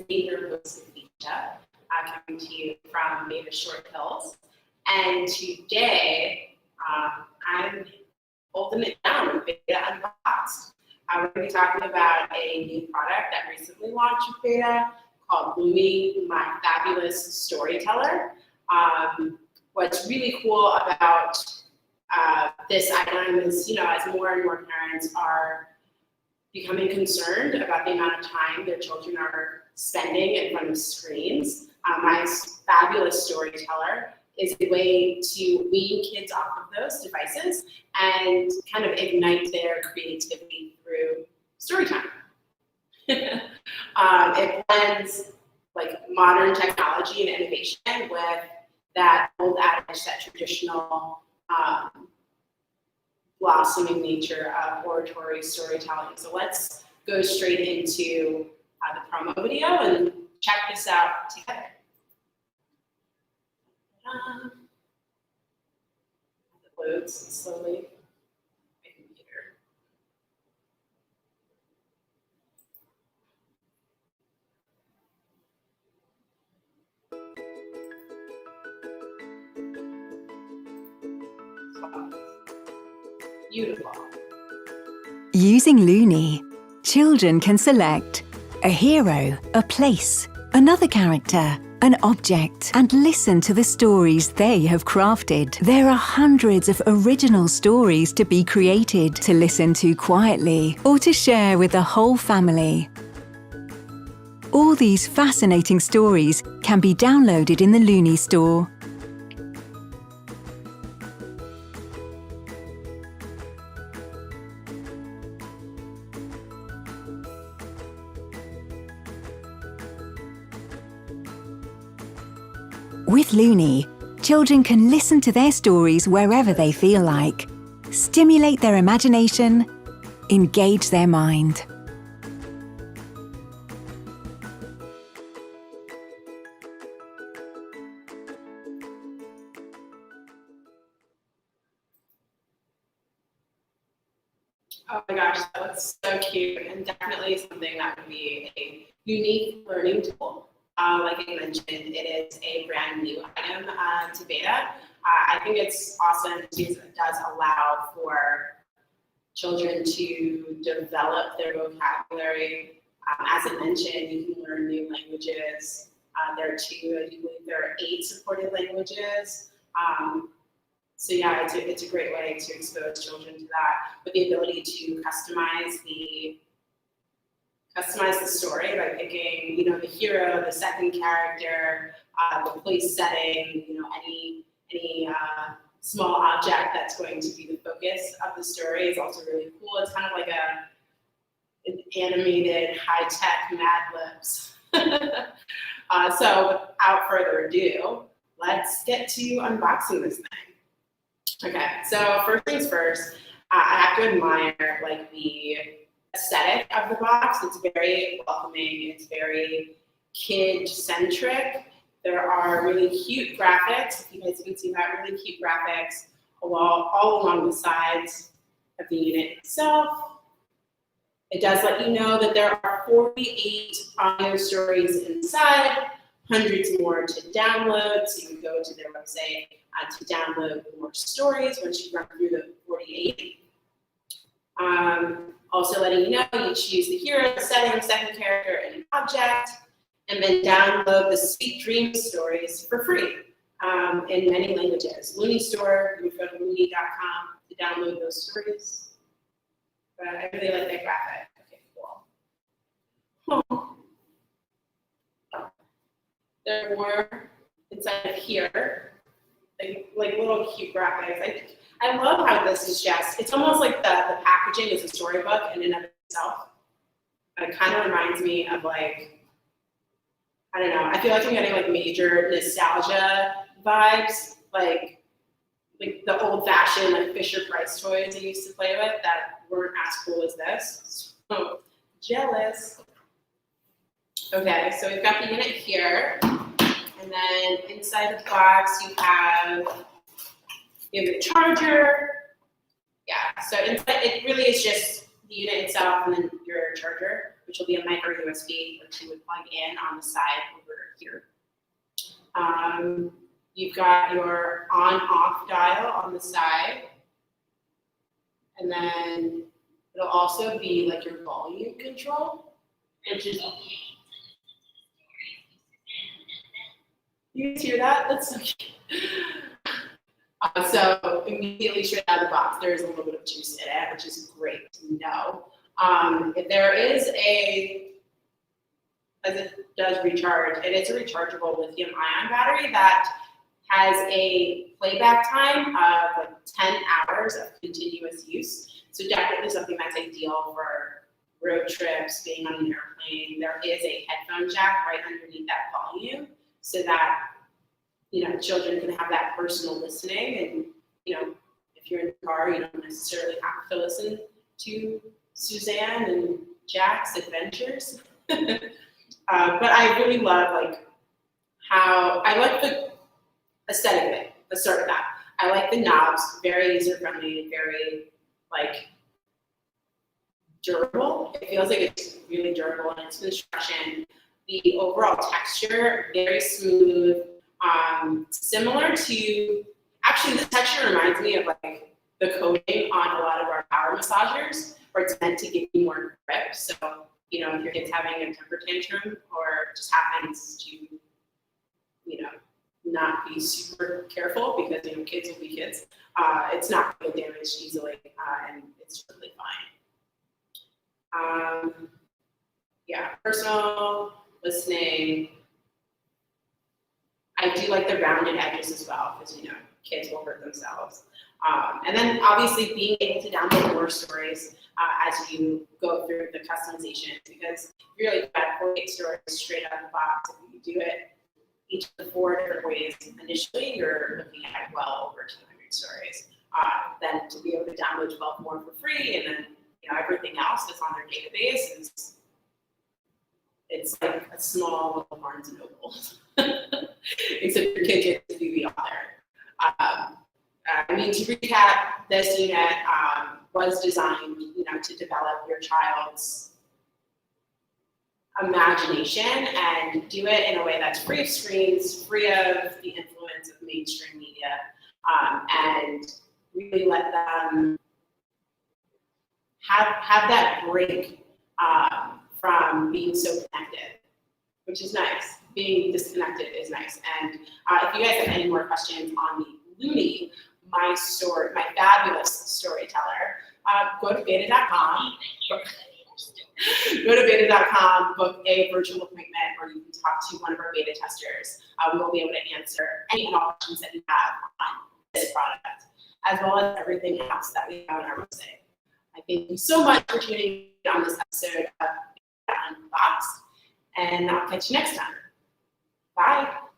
me, your host, Nafisha, coming to you from Beta Short Hills. And today, I'm holding it down with Beta Unboxed. We're going to be talking about a new product that recently launched with Beta called Looney, My Fabulous Storyteller. What's really cool about this item is, as more and more parents are becoming concerned about the amount of time their children are spending in front of screens, My Fabulous Storyteller is a way to wean kids off of those devices and kind of ignite their creativity through story time. It blends like modern technology and innovation with that old adage, that traditional blossoming nature of oratory storytelling. So let's go straight into the promo video and check this out together. It loads slowly. My computer. Beautiful. Using Looney, children can select a hero, a place, another character, an object, and listen to the stories they have crafted. There are hundreds of original stories to be created, to listen to quietly, or to share with the whole family. All these fascinating stories can be downloaded in the Looney store. With Looney, children can listen to their stories wherever they feel like, stimulate their imagination, engage their mind. Oh my gosh, that looks so cute, and definitely something that would be a unique learning tool. Like I mentioned, it is a brand new item to Beta. I think it's awesome because it does allow for children to develop their vocabulary. As I mentioned, you can learn new languages. There are I believe there are 8 supported languages. So yeah, it's a great way to expose children to that, with the ability to customize the story by picking, the hero, the second character, the place setting, any small object that's going to be the focus of the story is also really cool. It's kind of like an animated high-tech Mad Libs. So without further ado, let's get to unboxing this thing. Okay, so first things first, I have to admire the aesthetic of the box. It's very welcoming. It's very kid-centric. There are really cute graphics. You guys can see that, really cute graphics all along the sides of the unit itself. It does let you know that there are 48 audio stories inside, hundreds more to download. So you can go to their website to download more stories once you run through the 48. Also letting you know, you choose the hero, the setting, second character, and an object, and then download the Sweet Dreams stories for free in many languages. Looney Store, you can go to looney.com to download those stories. But I really like that graphic. Okay, cool. Oh. There are more inside of here, like little cute graphics. I love how this is it's almost like the packaging is a storybook in and of itself. It kind of reminds me of I don't know, I feel like I'm getting major nostalgia vibes, like the old fashioned Fisher Price toys I used to play with that weren't as cool as this. So jealous. Okay, so we've got the unit here, and then inside the box you have the charger. Yeah, so inside it really is just the unit itself and then your charger, which will be a micro USB, which you would plug in on the side over here. You've got your on-off dial on the side, and then it'll also be like your volume control, which is. You guys hear that? That's so cute. So immediately straight out of the box, there's a little bit of juice in it, which is great to know. If there is as it does recharge, it is a rechargeable lithium-ion battery that has a playback time of like 10 hours of continuous use. So definitely something that's ideal for road trips, being on an airplane. There is a headphone jack right underneath that volume so that, you know, children can have that personal listening. And, you know, if you're in the car, you don't necessarily have to listen to Suzanne and Jack's adventures. But I really love like how I like the aesthetic of it. Let's start with that. I like the knobs, very user friendly, very like durable. It feels like it's really durable in its construction. The overall texture, very smooth, similar to, actually this texture reminds me of like the coating on a lot of our power massagers, where it's meant to give you more grip. So, you know, if your kid's having a temper tantrum or just happens to, you know, not be super careful because, you know, kids will be kids, it's not going to get damaged easily, and it's totally fine. Yeah, personal listening. I do like the rounded edges as well, because, you know, kids will hurt themselves. And then obviously being able to download more stories as you go through the customizations, because if you're like at 48 stories straight out of the box, if you do it each of the 4 different ways initially, you're looking at well over 200 stories. Then to be able to download 12 more for free, and then, you know, everything else that's on their database is, it's like a small little Barnes and Noble. Except your kid gets to be the author. I mean, to recap, this unit was designed, you know, to develop your child's imagination and do it in a way that's free of screens, free of the influence of mainstream media, and really let them have that break from being so connected, which is nice. Being disconnected is nice. And if you guys have any more questions on the Looney, my fabulous storyteller, go to beta.com. Go to beta.com, book a virtual appointment, or you can talk to one of our beta testers. We will be able to answer any and all questions that you have on this product, as well as everything else that we have on our website. I thank you so much for tuning in on this episode of Unboxed, and I'll catch you next time. Bye.